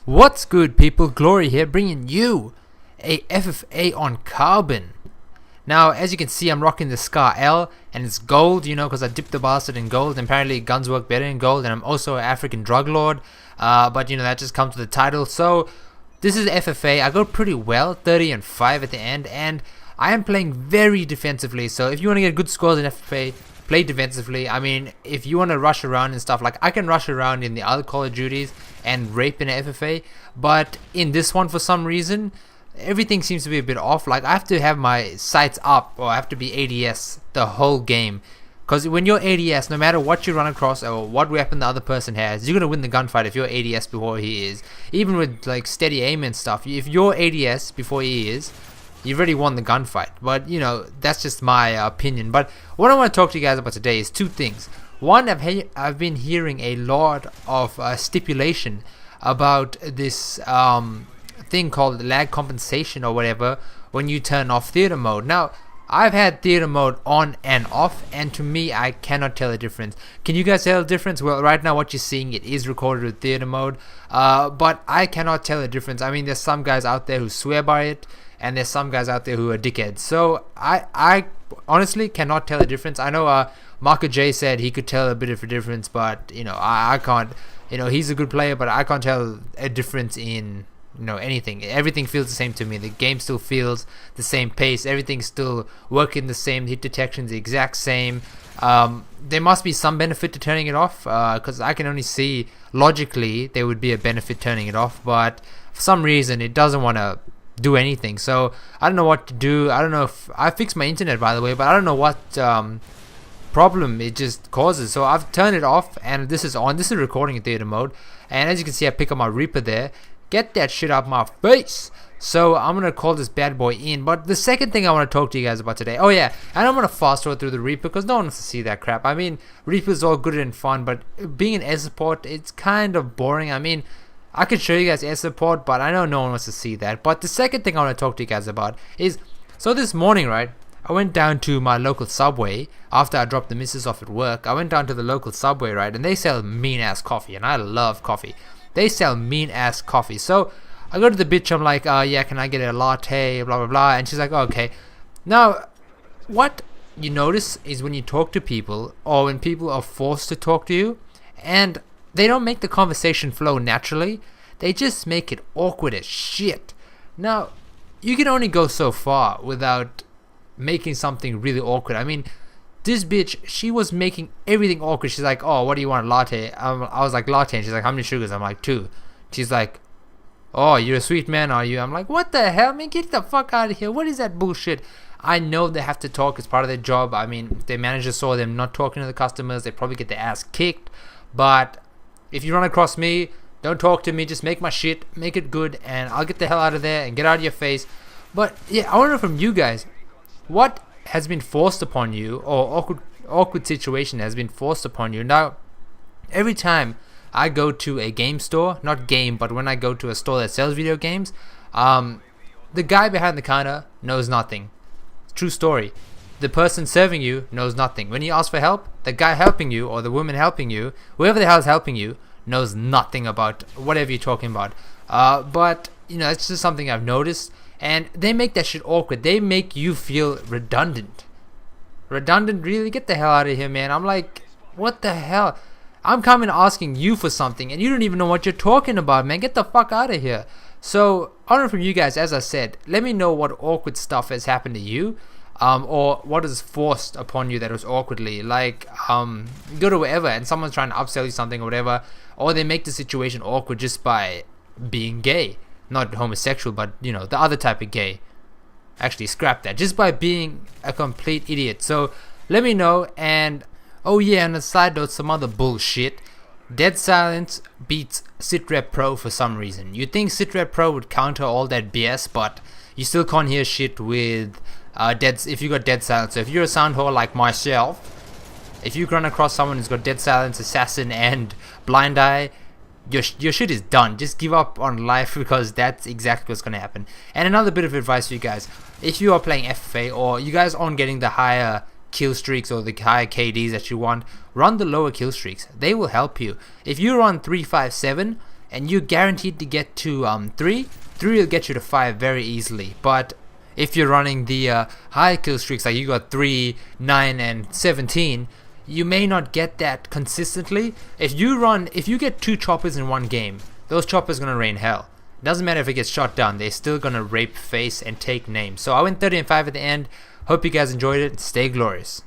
What's good, people? Glory here, bringing you a FFA on Carbon. Now, as you can see, I'm rocking the Scar L, and it's gold, because I dipped the bastard in gold, and apparently guns work better in gold, and I'm also an African drug lord, but that just comes with the title. So, this is FFA. I got pretty well, 30 and 5 at the end, and I am playing very defensively, so if you want to get good scores in FFA, play defensively. I mean, if you want to rush around and stuff, like I can rush around in the other Call of Duties and rape in FFA, but in this one, for some reason, everything seems to be a bit off. Like, I have to have my sights up, or I have to be ADS the whole game, because when you're ADS, no matter what you run across or what weapon the other person has, you're going to win the gunfight if you're ADS before he is. Even with like steady aim and stuff, if you're ADS before he is, you've already won the gunfight. But that's just my opinion. But what I want to talk to you guys about today is two things. One, I've been hearing a lot of stipulation about this thing called lag compensation or whatever when you turn off theater mode. Now, I've had theater mode on and off, and to me, I cannot tell the difference. Can you guys tell the difference? Well, right now what you're seeing, it is recorded with theater mode, but I cannot tell the difference. I mean, there's some guys out there who swear by it, and there's some guys out there who are dickheads. So I honestly cannot tell the difference. I know Marco J said he could tell a bit of a difference, but I can't. He's a good player, but I can't tell a difference in anything. Everything feels the same to me. The game still feels the same pace. Everything's still working the same. Hit detection's the exact same. There must be some benefit to turning it off, because I can only see logically there would be a benefit turning it off, but for some reason it doesn't want to do anything. So I don't know what to do. I don't know if I fixed my internet, by the way, but I don't know what problem it just causes. So I've turned it off, and this is on. This is recording in theater mode, and as you can see, I pick up my Reaper there. Get that shit out my face. So I'm gonna call this bad boy in. But the second thing I want to talk to you guys about today, oh yeah, and I'm gonna fast forward through the Reaper because no one wants to see that crap. I mean, Reaper's all good and fun, but being an air support, it's kind of boring. I mean, I could show you guys air support, but I know no one wants to see that. But the second thing I want to talk to you guys about is, so this morning, right, I went down to my local Subway after I dropped the missus off at work. I went down to the local Subway, right, and they sell mean ass coffee, and I love coffee. They sell mean ass coffee. So I go to the bitch, I'm like, yeah, can I get a latte, blah blah blah, and she's like, oh, okay. Now, what you notice is when you talk to people, or when people are forced to talk to you, and they don't make the conversation flow naturally, they just make it awkward as shit. Now, you can only go so far without making something really awkward. I mean, this bitch, she was making everything awkward. She's like, oh, what do you want, a latte? I was like, latte, and she's like, how many sugars? I'm like, 2. She's like, oh, you're a sweet man, are you? I'm like, what the hell, man, get the fuck out of here. What is that bullshit? I know they have to talk, it's part of their job. I mean, if their manager saw them not talking to the customers, they probably get their ass kicked. But if you run across me, don't talk to me, just make my shit, make it good, and I'll get the hell out of there and get out of your face. But yeah, I want to know from you guys, what has been forced upon you, or awkward situation has been forced upon you. Now, every time I go to a game store, not game, but when I go to a store that sells video games, the guy behind the counter knows nothing. True story. The person serving you knows nothing. When you ask for help, the guy helping you, or the woman helping you, whoever the hell is helping you, knows nothing about whatever you're talking about. But it's just something I've noticed, and they make that shit awkward. They make you feel redundant. Redundant, really? Get the hell out of here, man. I'm like, what the hell? I'm coming asking you for something, and you don't even know what you're talking about, man. Get the fuck out of here. So, I don't know from you guys, as I said, let me know what awkward stuff has happened to you. Or what is forced upon you that was awkwardly, like you go to wherever and someone's trying to upsell you something or whatever, or they make the situation awkward just by being gay, not homosexual, but the other type of gay. Actually, scrap that, just by being a complete idiot. So let me know. And oh yeah, on a side note, some other bullshit. Dead Silence beats Sitrep Pro for some reason. You think Sitrep Pro would counter all that BS, but you still can't hear shit with if you got Dead Silence. So if you're a sound whore like myself, if you run across someone who's got Dead Silence, Assassin, and Blind Eye, your shit is done. Just give up on life, because that's exactly what's gonna happen. And another bit of advice for you guys: if you are playing FFA, or you guys aren't getting the higher kill streaks or the higher KDs that you want, run the lower kill streaks. They will help you. If you're on 357 and you're guaranteed to get to 3. 3 will get you to 5 very easily. But if you're running the high kill streaks, like you got 3, 9, and 17, you may not get that consistently. If you get 2 choppers in one game, those choppers gonna rain hell. Doesn't matter if it gets shot down, they're still gonna rape face and take names. So I went 30 and 5 at the end. Hope you guys enjoyed it. Stay glorious.